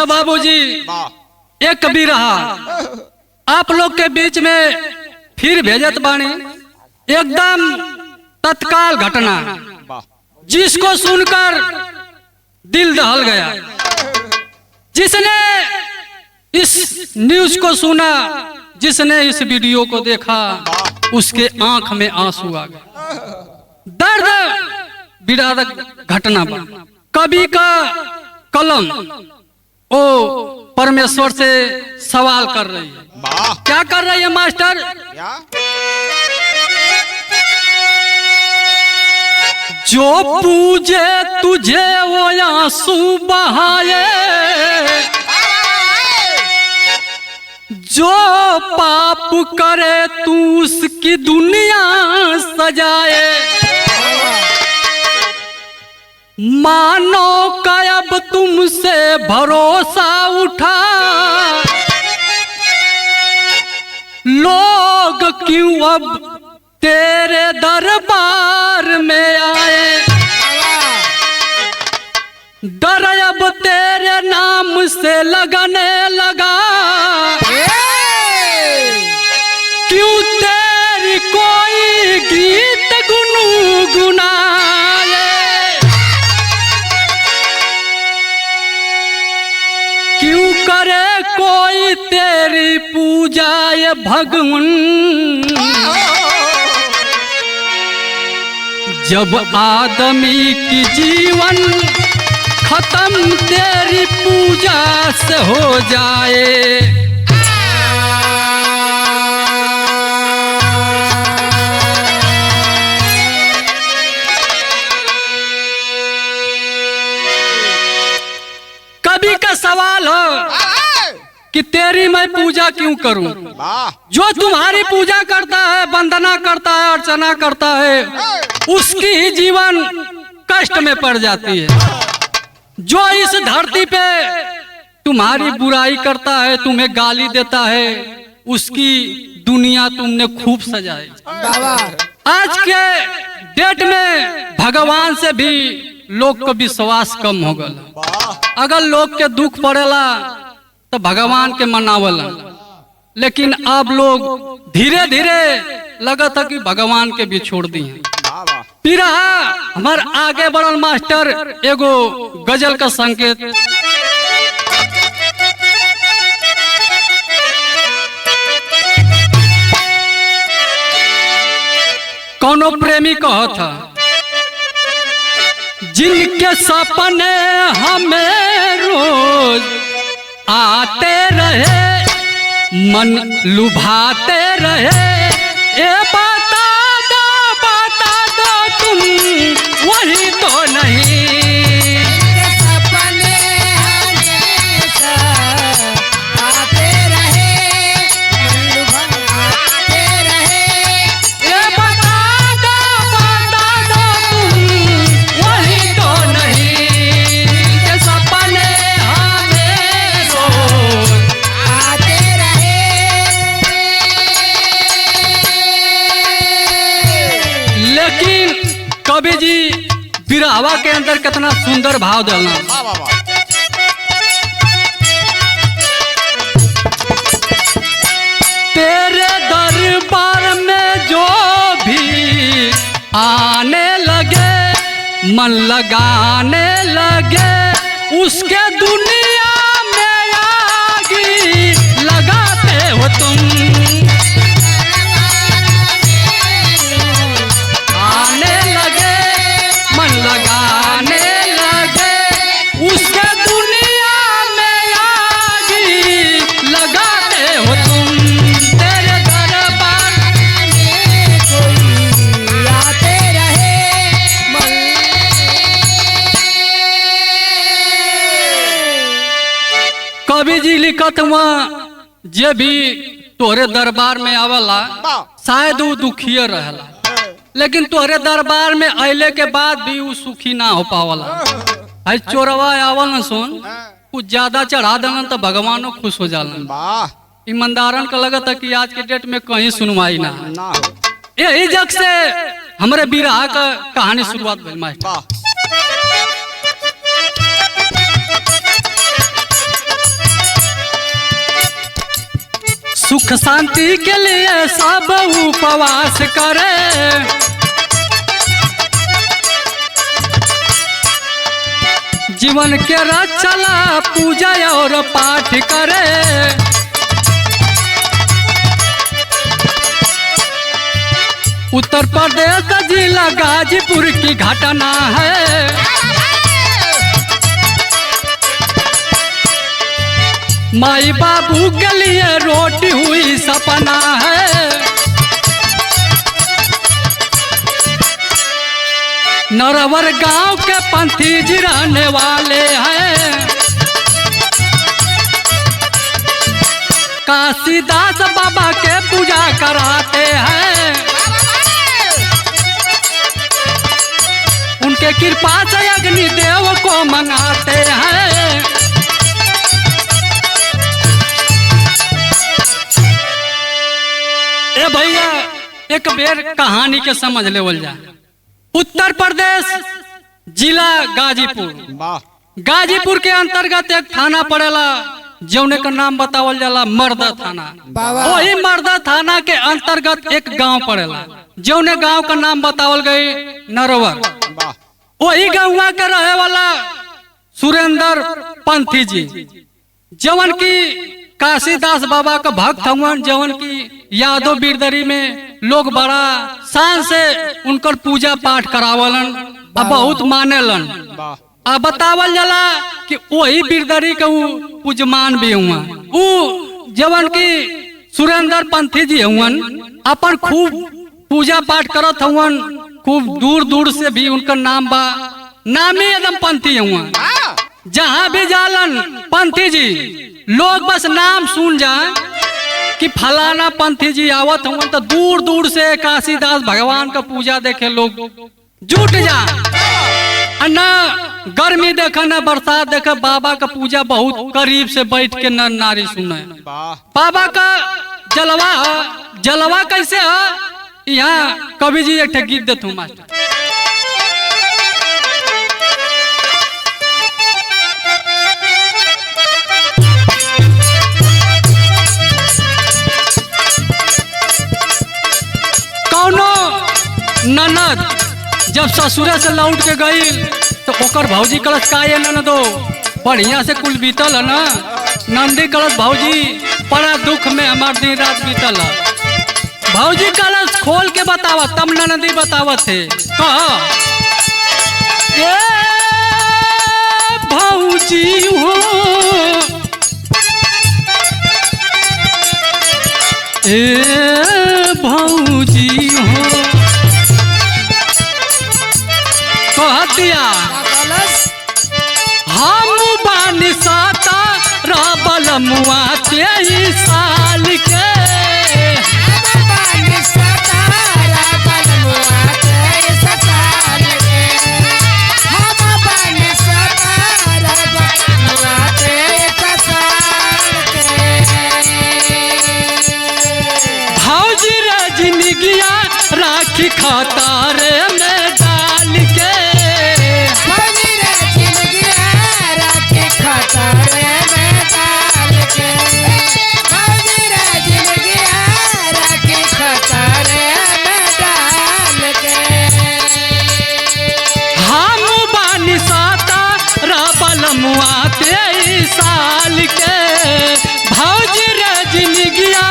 अच्छा बाबूजी, एक बिरहा आप लोग के बीच में फिर भेजत बाणी, एकदम तत्काल घटना जिसको सुनकर दिल दहल गया। जिसने इस न्यूज को सुना, जिसने इस वीडियो को देखा, उसके आंख में आंसू आ गए। दर्द विदारक घटना पर कवि का कलम ओ परमेश्वर से सवाल कर रही है। क्या कर रही है मास्टर? जो पूजे तुझे वो आंसू बहाए, जो पाप करे तू उसकी दुनिया सजाए। मानो का अब तुमसे भरोसा उठा, लोग क्यों अब तेरे दरबार में आए। डर अब तेरे नाम से लगने लगा, क्यों तेरी कोई गीत गुनगुनाए। क्यों करे कोई तेरी पूजा ये भगवन, जब आदमी की जीवन खत्म तेरी पूजा से हो जाए। कवि का सवाल हो कि तेरी मैं पूजा क्यों करूं? जो तुम्हारी पूजा करता है, वंदना करता है, अर्चना करता है, उसकी ही जीवन कष्ट में पड़ जाती है। जो इस धरती पे तुम्हारी बुराई करता है, तुम्हें गाली देता है, उसकी दुनिया तुमने खूब सजाई। आज के डेट में भगवान से भी लोग का विश्वास कम हो गया। अगर लोग के दुख पड़ेला तो भगवान के मनावला, लेकिन अब लोग धीरे धीरे लगा था कि भगवान के भी छोड़ दिए। बिरहा हमार आगे बढ़ल मास्टर एगो गजल का संकेत। कौनो प्रेमी कहा था, जिनके सपने हमें रोज आते रहे, मन लुभाते रहे, ए बता दो तुम वही तो नहीं। सपने हमेशा आते रहे, मन लुभाते रहे, ए बता दो तुम वही तो नहीं। के सपने हमें रोज आते रहे। लेकिन कवि जी बिरहवा के अंदर कितना सुंदर भाव डालना। तेरे दरबार में जो भी आने लगे, मन लगाने लगे, उसके दुनिया में आगी लगाते हो तुम। आने लगे, मन लगाने लगे, उसके दुनिया में आगी लगाते हो तुम। तेरे दरबार में कोई आते रहे, कवि जी लिखत हुआ, जे भी तोहरे दरबार में आवला शायद वो दुखिया रहला, लेकिन तोहरे दरबार में अले के बाद भी वो सुखी ना हो पावला। आई चोरवा आवल न सुन, कुछ ज्यादा चढ़ा देलन तो भगवानो खुश हो जालन। ईमानदारन का लगता है कि आज के डेट में कहीं सुनवाई ना। यही जग से हमारे बिरहा का कहानी शुरुआत भइल मास्टर। सुख शांति के लिए सब उपवास करे। जीवन के रचला पूजा और पाठ करे। उत्तर प्रदेश जिला गाजीपुर की घटना है। माई बाबू के लिए रोटी हुई सपना है। नरवर गांव के पंथी जी रहने वाले हैं। काशीदास बाबा के पूजा कराते हैं। उनके कृपा से अग्निदेव को मनाते हैं। ए भैया एक बेर कहानी के समझ लेवल जा। उत्तर प्रदेश जिला गाजीपुर। गाजीपुर के अंतर्गत एक थाना पड़ेला जौने का नाम बतावल जाला मर्दा थाना। वही मर्दा थाना के अंतर्गत एक गांव पड़ेला जौने गांव का नाम बतावल गई नरवर। वही गाँव के रहे वाला सुरेंद्र पंथी जी जवन की काशीदास बाबा का भक्त हवन, जवन की यादव बिरदरी में लोग बड़ा शान से उनकर पूजा पाठ करावलन और बहुत मानेलन। अब बतावल जाला कि वही बिरदरी के पूजमान भी हुआ। जवन की सुरेंद्र पंथी जी हुवन अपन खूब पूजा पाठ करत हुवन। खूब दूर दूर से भी उनका नाम बा, नामी एकदम पंथी हुआ। जहाँ भी जालन पंथी जी लोग बस नाम सुन जाए कि फलाना पंथी जी आवत हुआ तो दूर दूर से काशीदास भगवान का पूजा देखे लोग जुट जा। न गर्मी देखे न बरसात देखे, बाबा का पूजा बहुत करीब से बैठ के नर नारी सुने। बाबा का जलवा कैसे है यहाँ कवि जी एक गीत देते हूँ मास्टर। ननद जब ससुरे से लौट के गई तो ओकर भौजी कलश का ये ननदो बढ़िया से कुल बीतल है ना। नंदी कलश भौजी बड़ा दुख में हमार दिन रात बीतल है। भौजी कलश खोल के बतावत तब ननदी बतावत थे कहा ए भौजी हो ए भौजी हो कहतिया हम बानी साता राबल मुआ 23 साल के। भौजी रे जिंदगिया राखी खाता रे में डाल के। मुआ 23 साल के भौजी रे जिंदगिया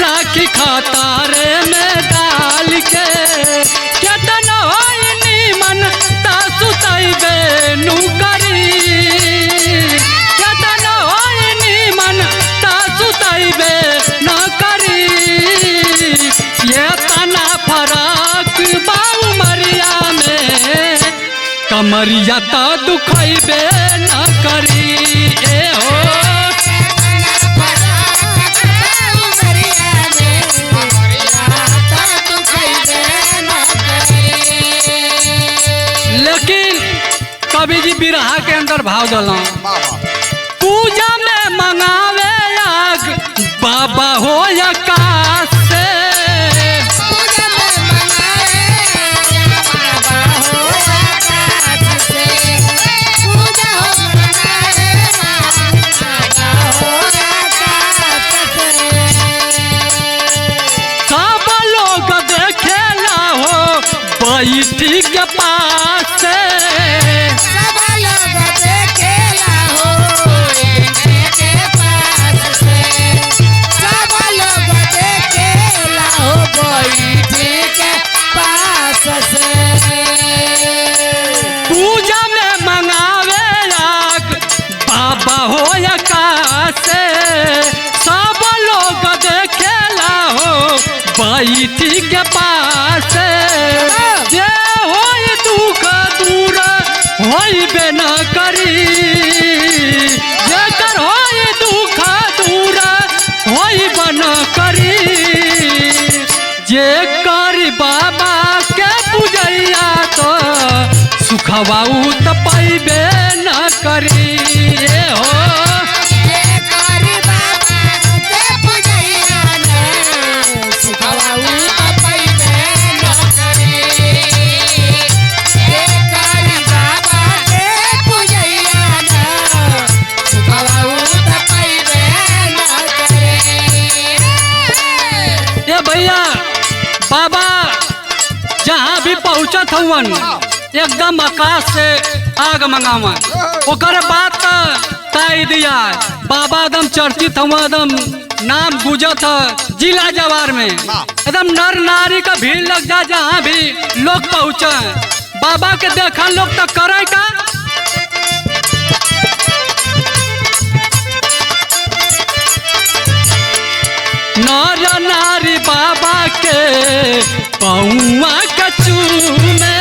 राखी खाता रे में डाल के। केतन होई नीमन ता सुतैबे नु करी। केतन होई नीमन ता सुतैबे न करी। ये तना फराक बाऊ मरिया में कमरिया ता दुखैबे न करी। ए हो लेकिन कवि जी बिरहा के अंदर भाव दल पूजा में मंगावे आग बाबा हो आकाश से। बैठी के पास जे होई दुख दूर होई बेना करी जेकर होई दुख दूर होई बना करी जे करी बाबा के पूजैया तो सुखवाऊ त पाइबे न करी हो भैया बाबा जहाँ भी पहुँचत हवन एकदम आकाश से आग मंगावा ओकर बात ताई दिया बाबा एकदम चर्चित हुआ एकदम नाम गुजत है जिला जवार में एकदम नर नारी का भीड़ लग जा जहाँ भी लोग पहुँचे बाबा के देखा लोग तो करे का नर नारी बाबा के पौआ कचू में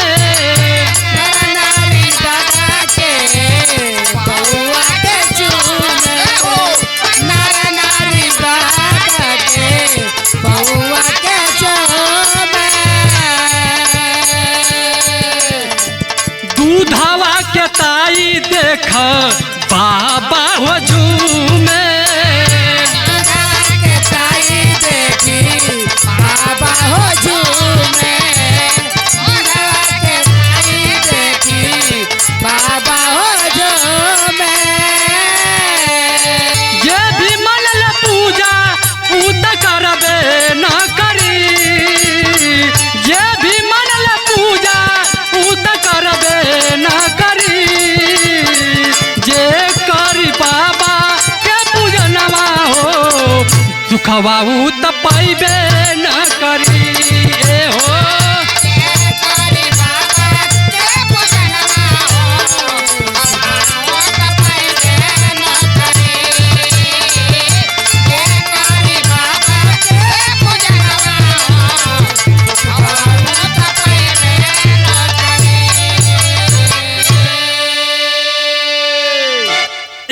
दूधवा के ताई देख बाबा हो झूमे सुखवाऊ त पाइबे न करी हो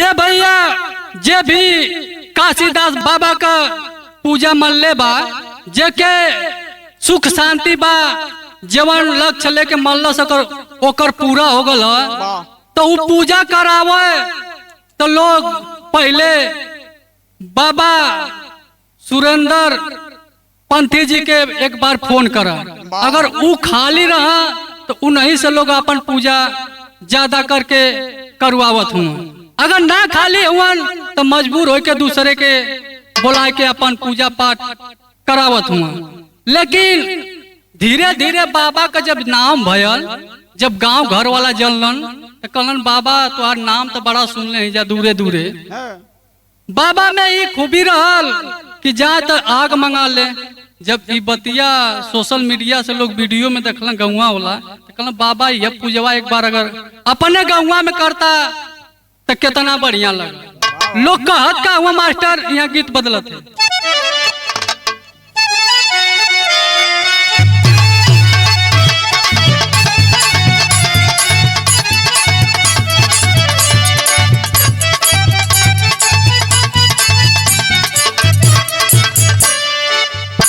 ए भैया जे भी काशीदास बाबा का पूजा मनले बा जेके सुख शांति बा जीवन लक्ष्य लेके मनल सकर ओकर पूरा हो गल तो वो पूजा करावे तो लोग पहले बाबा सुरेंद्र पंथी जी के एक बार फोन करा अगर वो खाली रहा तो उन्हीं से लोग अपन पूजा ज्यादा करके करवावत हूँ अगर ना खाली हुआ तो मजबूर हो के दूसरे के बुला के अपन पूजा पाठ करावत हुआ लेकिन धीरे धीरे बाबा का जब नाम भयल जब गांव घर वाला जलन तो कहलन बाबा तुम्हार नाम तो बड़ा सुनले ही जा दूरे दूरे बाबा में ये खूबी रहल कि जा तो आग मंगा ले जब ई बतिया सोशल मीडिया से लोग वीडियो में देखलन गौवा वाला तो कहलन बाबा यह पूजवा एक बार अगर अपने गौवा में करता तो कितना बढ़िया लगा लोग कहत का हुआ मास्टर यहाँ गीत बदलत है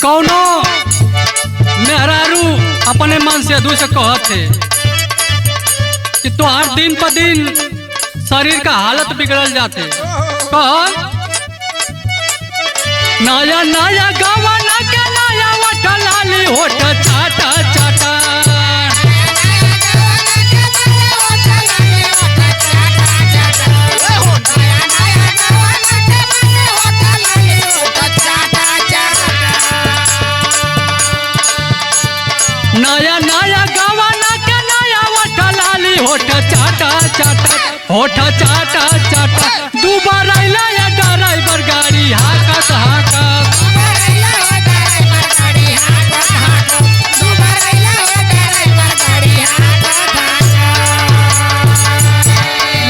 कौनो मेहरारू अपने मन से दू से कहत है कि तोहार दिन पर दिन शरीर का हालत बिगड़ल जाते कह नया नया गवाना के नया वठ लाली होठ चाटा चाटा नया नया गवाना के नया वठ लाली होठ चाटा चाटा होठ चाटा चाटा दुबारा या ड्राइवर गाड़ी हाकत हाकत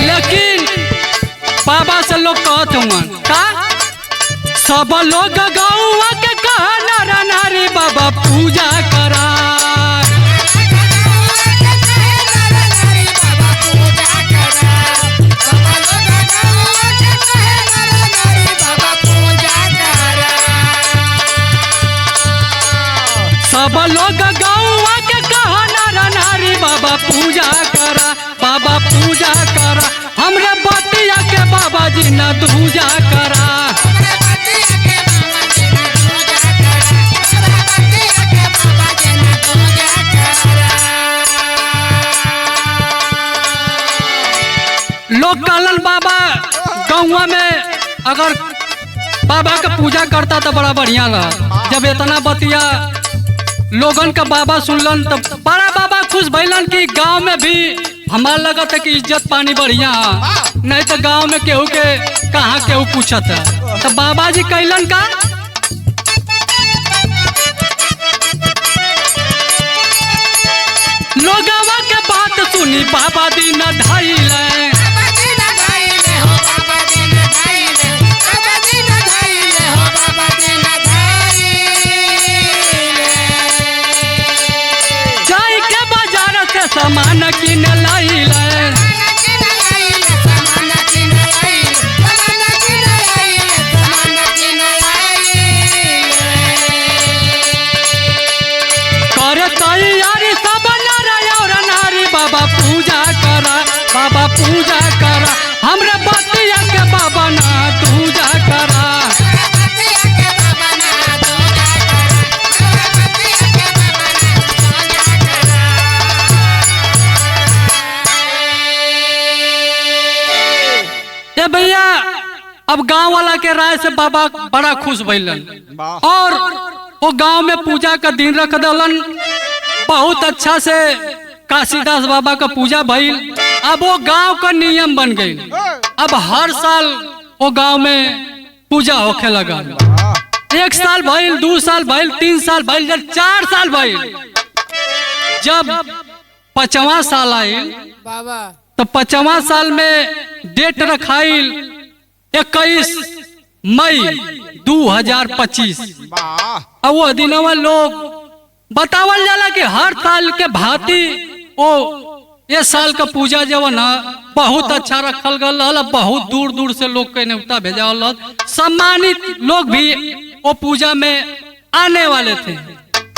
लेकिन बाबा से लोग कहत हुआ का सब लोग गौवा के कहना नारी बा बाबा पूजा करा। सब लोग गौवा के कहा नर नारी बाबा पूजा करा, बाबा पूजा करा, हमरे बतिया के बाबा जी न दूजा करा। लोग कहलन बाबा गौवा में अगर बाबा का पूजा करता तो बड़ा बढ़िया रहा। जब इतना बतिया लोगन का बाबा सुनलन तो बड़ा बाबा खुश भइलन कि गांव में भी हमारा लगत है कि इज्जत पानी बढ़िया है, नहीं तो गांव में केहू के कहाँ केहू पूछत है। तो बाबा जी कहलन का लोगवा के बात सुनी बाबा दिन ढाइल। सामान किन लाइल करे तैयारी सब नर और नारी बाबा पूजा करा, बाबा पूजा करा, हमरे बतिया के बाबा ना पूजा करा। भैया अब गांव वाला के राय से बाबा बड़ा खुश भइलन और वो गांव में पूजा का दिन रख दलन। बहुत अच्छा से काशीदास बाबा का पूजा भइल। अब वो गांव का नियम बन गई। अब हर साल वो गांव में पूजा होखे लगा। 1 साल भइल, 2 साल भइल, 3 साल भइल, जब 4 साल भइल, जब 5वां साल आयल तो 5वां साल में डेट रखाइल 21 मई 2025। अब वो दिनवा लोग बतावल जाला कि हर साल के भांति वो ये साल का पूजा जब ना बहुत अच्छा रखल गल। बहुत दूर दूर से लोग के न्योता भेजा, सम्मानित लोग भी वो पूजा में आने वाले थे।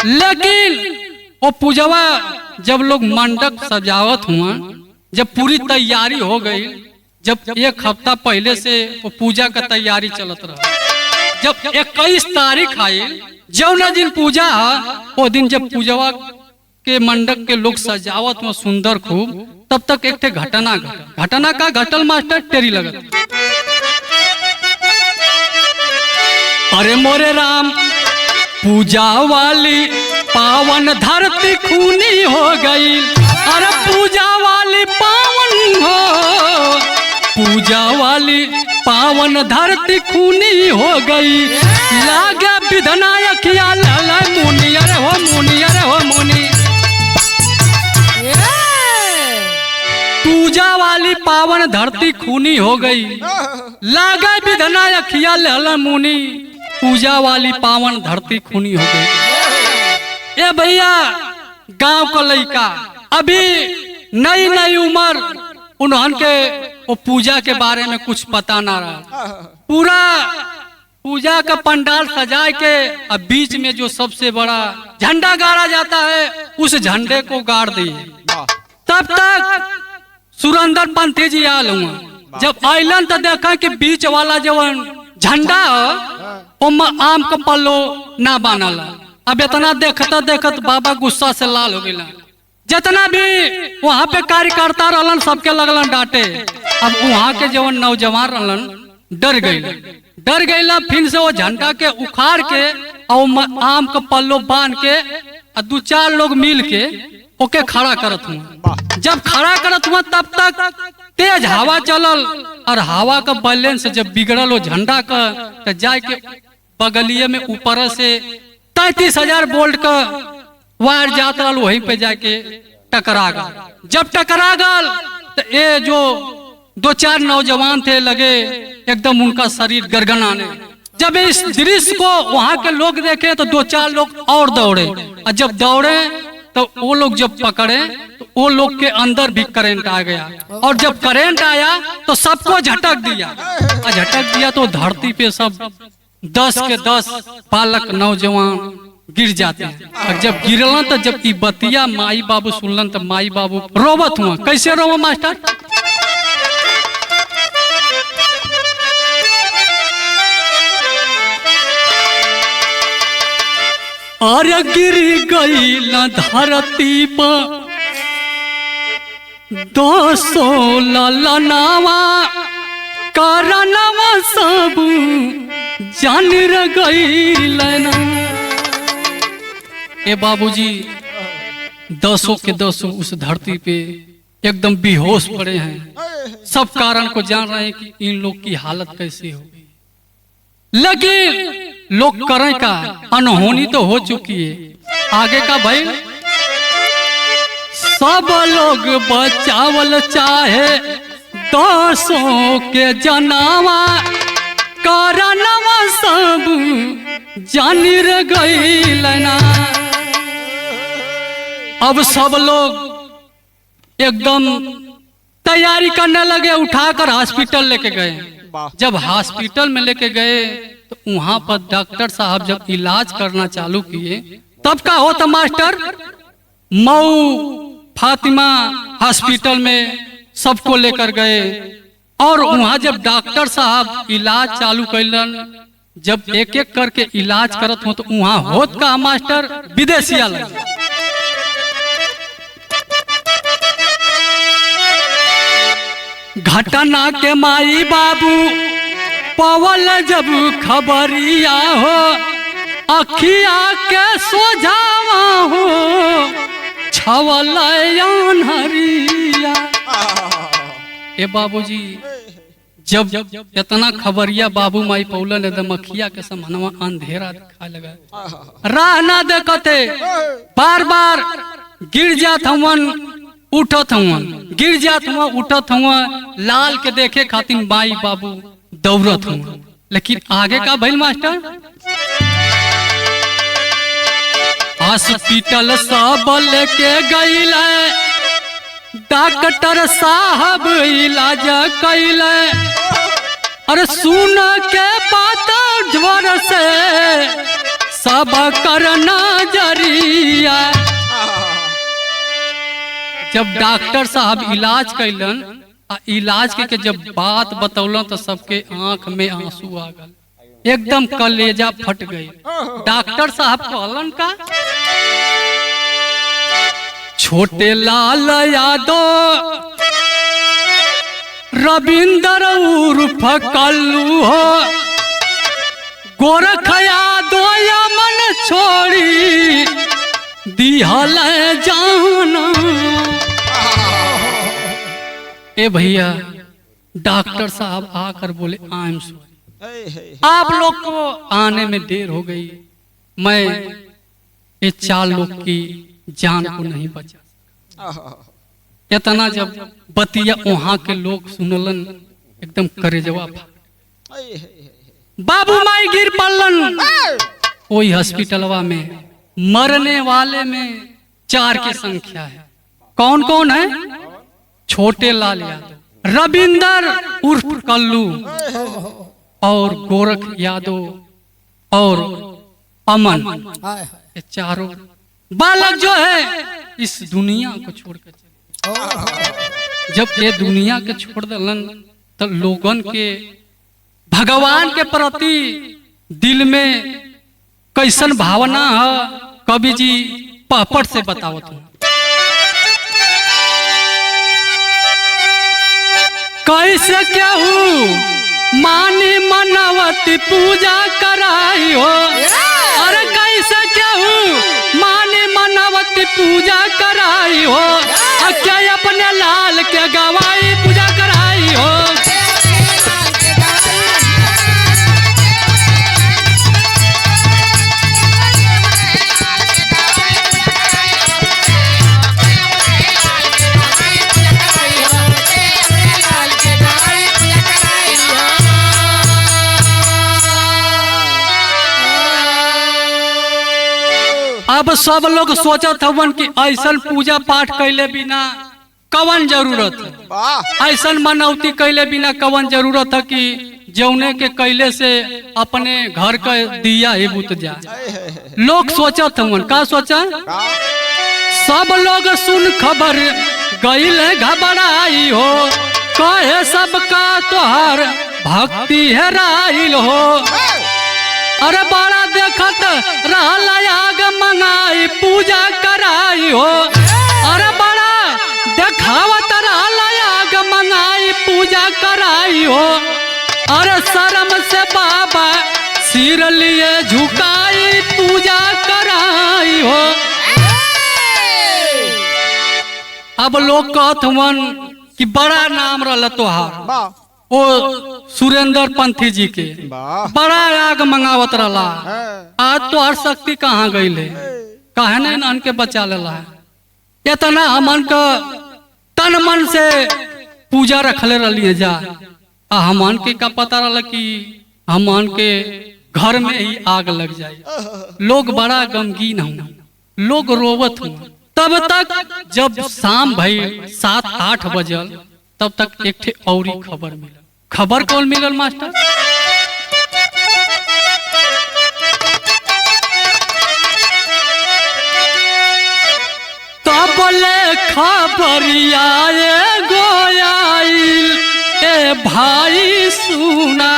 लेकिन वो पूजवा जब लोग मंडप सजावत हुआ, जब पूरी तैयारी हो गई, जब 1 हफ्ता पहले से वो पूजा का तैयारी चलत रहा, जब 21 तारीख आई जौना दिन पूजा है, वो दिन जब पूजवा के मंडप के लोग सजावत में सुंदर खूब, तब तक एक थे घटना का घटल मास्टर टेरी लगत। अरे मोरे राम पूजा वाली पावन धरती खूनी हो गई। अरे पूजा वाली पावन हो, पूजा वाली पावन धरती खूनी हो गई। लागे विधनायक या लाला मुनि, अरे हो मुनि, अरे हो मुनि। पूजा वाली पावन धरती खूनी हो गई, लागे विधनायक या लाला मुनि। पूजा वाली पावन धरती खूनी हो गई। ए भैया गांव का लड़का अभी नई नई उम्र, उन्होंने के वो पूजा के बारे में कुछ पता ना रहा। पूरा पूजा का पंडाल सजा के अब बीच में जो सबसे बड़ा झंडा गाड़ा जाता है, उस झंडे को गाड़ दिए। तब तक सुरेंद्र पंथी जी आल हुआ। जब आइलन तो देखा कि बीच वाला जो झंडा आम का पल्लो ना बनल। अब इतना देखता देखत बाबा गुस्सा से लाल हो गया। जितना भी वहाँ पे कार्यकर्ता रहलन सबके लगलन डांटे। अब वहाँ के जो नौजवान रहलन डर गईला, फिर से वो झंडा के उखाड़ के और आम का पल्लो बांध के 2-4 लोग मिल के ओके खड़ा करत हुआ। जब खड़ा करत हुआ तब तक तेज हवा चलल और हवा का बैलेंस जब बिगड़ल वो झंडा का, तो जाके बगलिए में ऊपर से 33,000 वोल्ट का वायर जात रहा, वहीं पे जाके टकरा गल। जब टकरा गल तो ये जो 2-4 नौजवान थे लगे एकदम उनका शरीर गरगनाने। जब इस दृश्य को वहां के लोग देखे तो 2-4 लोग और दौड़े, और जब दौड़े तो वो लोग जब पकड़े तो वो लोग के अंदर भी करंट आ गया, और जब करंट आया तो सबको झटक दिया, और झटक दिया तो धरती पे सब 10 के 10 बालक नौजवान गिर जाते हैं। और जब गिरलन तो जब ई बतिया माई बाबू सुनलन तो माई बाबू रोवत हुआ। कैसे रोवो मास्टर? अरे गिर गई न धरती पर 200 ललनावा, कारणवा सब जान गई लेना। ए बाबूजी 10 के 10 उस धरती पे एकदम बेहोश पड़े हैं। सब कारण को जान रहे हैं कि इन लोग की हालत कैसी होगी, लेकिन लोग करें का, अनहोनी तो हो चुकी है। आगे का भाई सब लोग बचावल चाहे 200 के जनावा, कारणवा सब जान गई लेना। अब सब लोग एकदम तैयारी करने लगे, उठाकर हॉस्पिटल लेके गए। जब हॉस्पिटल में लेके गए तो वहां पर डॉक्टर साहब जब इलाज करना चालू किए तब का होता मास्टर, मऊ फातिमा हॉस्पिटल में सबको लेकर गए, और वहां जब डॉक्टर साहब इलाज चालू कैलन, जब एक एक करके इलाज करत हो तो वहां होत का मास्टर विदेशिया लगे। घटना के माई बाबू पवल जब खबरिया हो, अखिया के सोझावा हो छवल अनहरिया। ए बाबूजी जब इतना खबरिया बाबू माई पौलन एकदम अखिया के समनवा अंधेरा दिखाए लगा, राह ना देखते बार बार गिर जात हवन, उठत हुआ, गिर जात हुआ, उठत हुआ, लाल के देखे खातिर माई बाबू दौड़त हुआ। लेकिन आगे का भइल मास्टर? हॉस्पिटल सब लेके गईल, डॉक्टर साहब इलाज कैल, अरे सुन के बात जोर से सब कर नजरिया। जब डॉक्टर साहब इलाज कैलन, इलाज के जब बात बतौलन तो सबके आंख में आंसू आ गए, एकदम कलेजा फट गई। डॉक्टर साहब कहलन का, छोटे लाल यादव रविंद्र उर्फ कल्लू हो, गोरख यादव यमन छोड़ी दिहल जाना। ए भैया डॉक्टर साहब आकर बोले, आई एम सॉरी, आप लोग को आने में देर हो गई, मैं ये 4 लोग की जान को नहीं बचा। इतना जब बतिया वहां के लोग सुनलन एकदम करेजवा फाड़। बाबू माई गिर पड़लन वही हॉस्पिटलवा में। मरने वाले में 4 की संख्या है। कौन कौन है? छोटे लाल यादव, रविंदर उर्फ कल्लू, और गोरख यादव और अमन। ये चारों बालक जो है इस दुनिया को छोड़कर चले। जब ये दुनिया के छोड़ दलन तो लोगन के भगवान के प्रति दिल में कैसन भावना है, कवि जी पहपट से बतावत हूँ। कैसे क्या हूँ मानी मनवती पूजा कराई हो, अरे कैसे क्या हूँ मानी मनवती पूजा कराई हो, क्या अपने लाल के गवाई पूजा कराई हो। अब सब लोग सोचत हवन कि ऐसा पूजा पाठ कैले बिना कवन जरूरत है, ऐसा मनौती कैले बिना कवन जरूरत है कि जौने के कैले से अपने घर का दिया ही बुत जाए। लोग सोचत हवन, का सोचा? सब लोग सुन खबर गईले घबराई हो, कहे सबका तोहर भक्ति हेराइल हो। अरे बड़ा देखत रहल आग मंगाई पूजा कराई हो, अरे बड़ा देखावत रहल आग मंगाई पूजा कराई हो। अरे शर्म से बाबा सिर लिए झुकाई पूजा कराई हो। अब लोग कहत हवन कि बड़ा नाम रहल तोहार, ओ सुरेंद्र पंथी जी के बड़ा आग मंगावत रहा, आज तो हर शक्ति कहाँ गई ले, काहे नहीं नन के बचा लेला है। इतना हमन का तन मन से पूजा रखले रही जा, हमन के का पता रहा कि हमन के घर में ही आग लग जाए। लोग बड़ा गमगीन हूँ, लोग रोवत हूँ। तब तक जब शाम भई 7-8 बजल, तब तक एक ठे औरी खबर मिलल। खबर कौन मिलल मास्टर? तब ले खबरिया गोयाइल ए भाई सुना।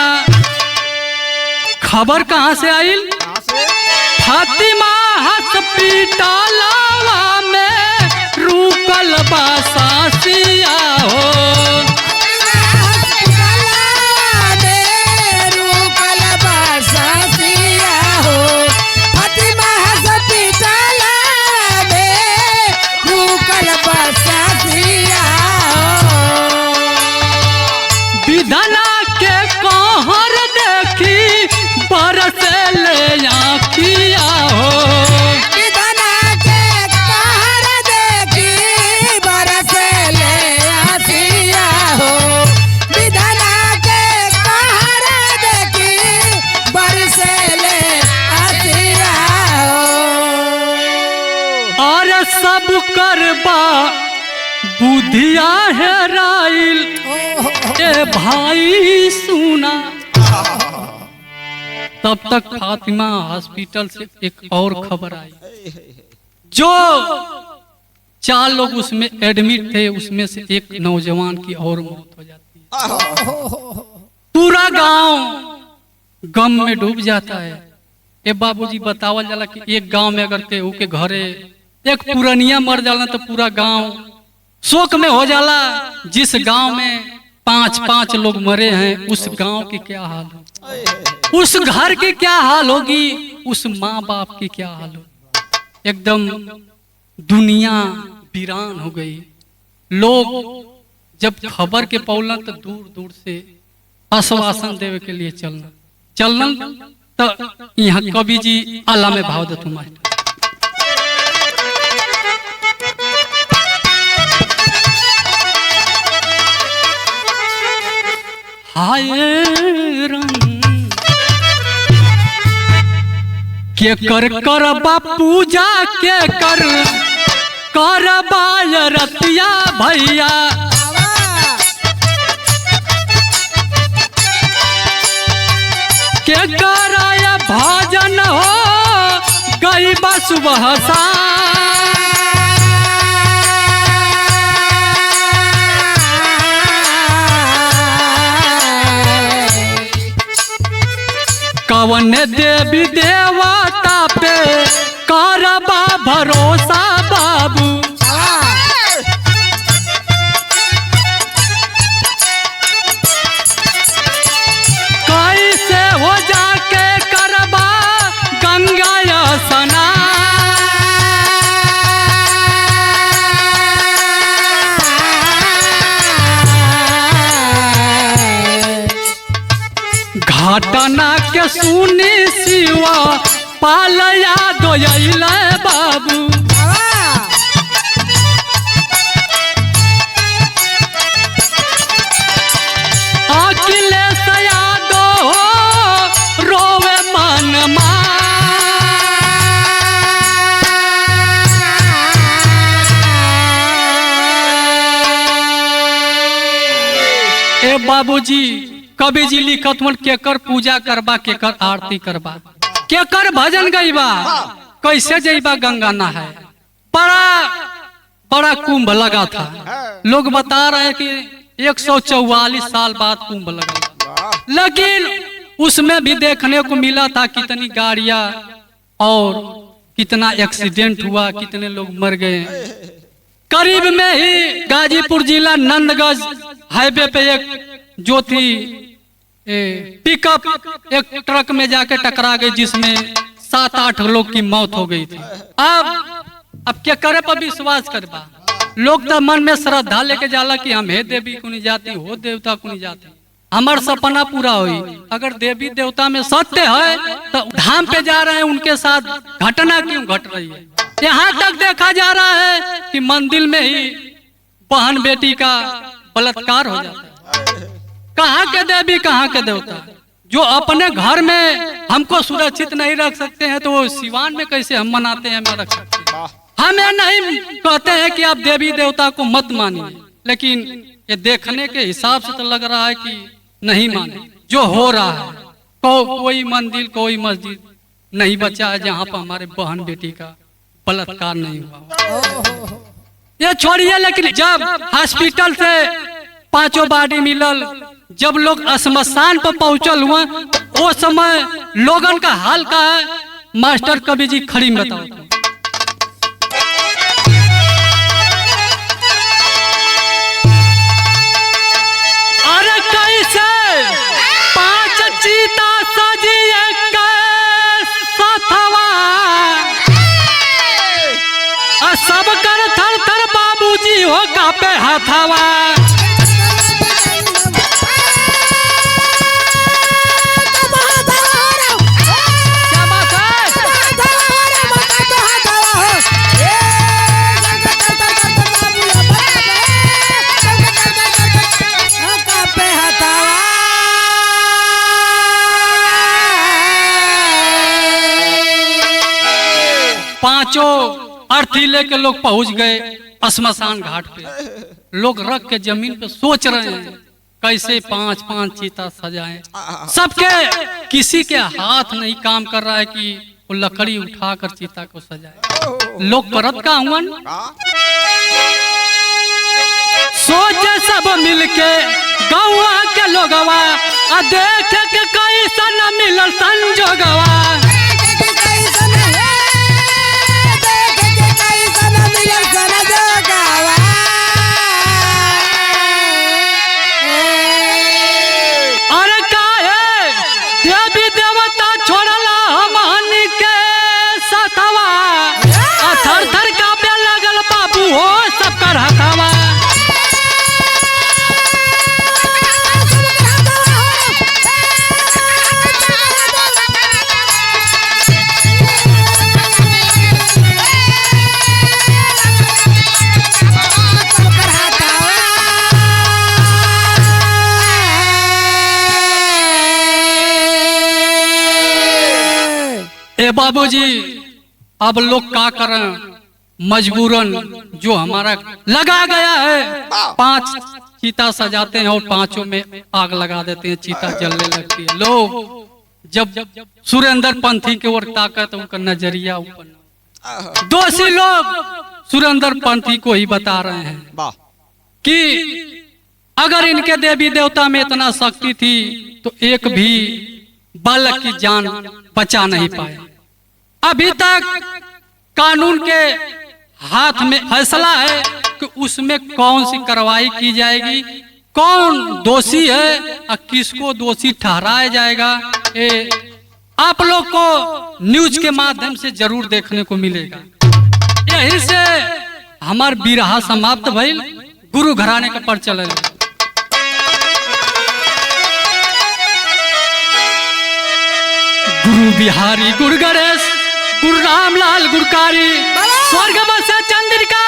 खबर कहाँ से आइल? फातिमा हॉस्पिटलवा में रुकल बा सासिया हो। विधना के कहर देखी बरस ले आँखिया हो। विधना के कहर देखी बरस ले आँखिया हो। विधना के कहर देखी बरस ले आँखिया हो। और सब करबा बुधिया हेराइल ए भाई सुना। तब तक फातिमा हॉस्पिटल से एक और खबर आई, जो 4 लोग उसमें एडमिट थे, उसमें से एक नौजवान की और मौत हो जाती है। पूरा गांव गम में डूब जाता है। ए बाबूजी बतावल जाला कि एक गांव में अगर ते के घरे एक पुरनिया मर जाला तो पूरा गांव शोक में हो जाला। जिस गांव में 5-5 लोग मरे हैं, उस गांव की क्या हाल हो, उस घर की क्या हाल होगी, उस माँ बाप की क्या हाल होगी। एकदम दुनिया वीरान हो गई। लोग जब खबर के पौलन तो दूर दूर से आश्वासन देवे के लिए चलना तो यहाँ कवि जी आला में भाव देते मास्टर। हाय रंग के कर बा पूजा के कर बाय रतिया भैया। के कराया भाजन हो गई बा सुबह सा। कवन देवी देवता पे करबा भरोसा बाबू। कैसे हो जाके करबा गंगा स्नान। घटना के सुनी शिवा पालया दोयल बाबू। अखिलेश यादव रोवे मन मा। बाबूजी कवि जी लिखत मन केकर पूजा करबा केकर आरती करबा केकर भजन गईबा कैसे जईबा गंगा नहाए। बड़ा बड़ा कुंभ लगा था। लोग बता रहे हैं कि 144 साल बाद कुंभ लगा, लेकिन उसमें भी देखने को मिला था कितनी गाड़ियां और कितना एक्सीडेंट हुआ, कितने लोग मर गए। करीब में ही गाजीपुर जिला नंदगंज हाईवे पे एक जो थी पिकअप एक ट्रक में जाके टकरा गई, जिसमें 7-8 लोग की मौत हो गई थी। अब क्या करे पर विश्वास करबा। लोग तो मन में श्रद्धा लेके जाला कि हम हे देवी को नहीं जाती, हो देवता को नहीं जाती, हमार सपना पूरा हुई। अगर देवी देवता में सत्य है तो धाम पे जा रहे हैं, उनके साथ घटना क्यों घट रही है। यहाँ तक देखा जा रहा है कि मंदिर में ही बहन बेटी का बलात्कार हो जाता है। कहाँ के देवी कहाँ के देवता। जो अपने घर में हमको सुरक्षित नहीं रख सकते हैं तो वो सिवान में कैसे हम मनाते हैं, मैं रख सकते हैं। हमें नहीं कहते हैं कि आप देवी देवता को मत मानिए, लेकिन ये देखने के हिसाब से तो लग रहा है कि नहीं माने। जो हो रहा है कोई मंदिर कोई मस्जिद नहीं बचा है जहाँ पर हमारे बहन बेटी का बलात्कार नहीं हुआ। ये छोड़िए, लेकिन जब हॉस्पिटल से 5 बॉडी मिलल, जब लोग श्मशान पर पहुंचल हुआ, वो समय लोगन का हाल का है मास्टर कवि जी खड़ी में बताओ। अरे कैसे 5 चीता सजी एक साथवा, सब कर थर थर बाबूजी हो कापे हाथावा। पांचों अर्थी लेके लोग पहुंच गए श्मशान घाट पे। लोग रख के जमीन पे सोच रहे हैं कैसे 5-5 चीता सजाएं। सबके किसी के हाथ नहीं काम कर रहा है कि वो लकड़ी उठाकर चीता को सजाए। लोग करत का हुआ सोचे सब मिलके गौवा के लोगवा, देख के कैसा न मिलल संजोगवा। बाबूजी अब लोग क्या करें, मजबूरन जो हमारा लगा गया है 5 चीता सजाते हैं और 5 में आग लगा देते हैं, चीता जलने लगती है। लोग जब सुरेंद्र पंथी की ओर ताकत उनका नजरिया ऊपर। दोषी लोग सुरेंद्र पंथी को ही बता रहे हैं कि अगर इनके देवी देवता में इतना शक्ति थी तो एक भी बालक की जान बचा नहीं पाए। अभी तक कानून के हाथ में फैसला है कि उसमें कौन सी कार्रवाई की जाएगी, कौन दोषी है और किसको दोषी ठहराया जाएगा। आप लोग को न्यूज के माध्यम से जरूर देखने को मिलेगा। यही से हमार बिरहा समाप्त भइल, गुरु घराने का पर चल। गुरु बिहारी गुरु गणेश गुरु रामलाल गुरकारी स्वर्ग बसे चंद्रिका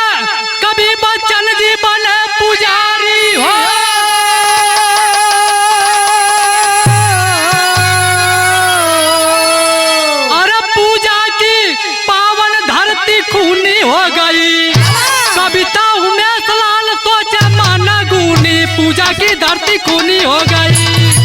कभी बच्चन जी बने पुजारी हो। अरे पूजा की पावन धरती खूनी हो गई, कविता उमेश लाल सोचे माना गुनी पूजा जैसे कि धरती खूनी हो गई।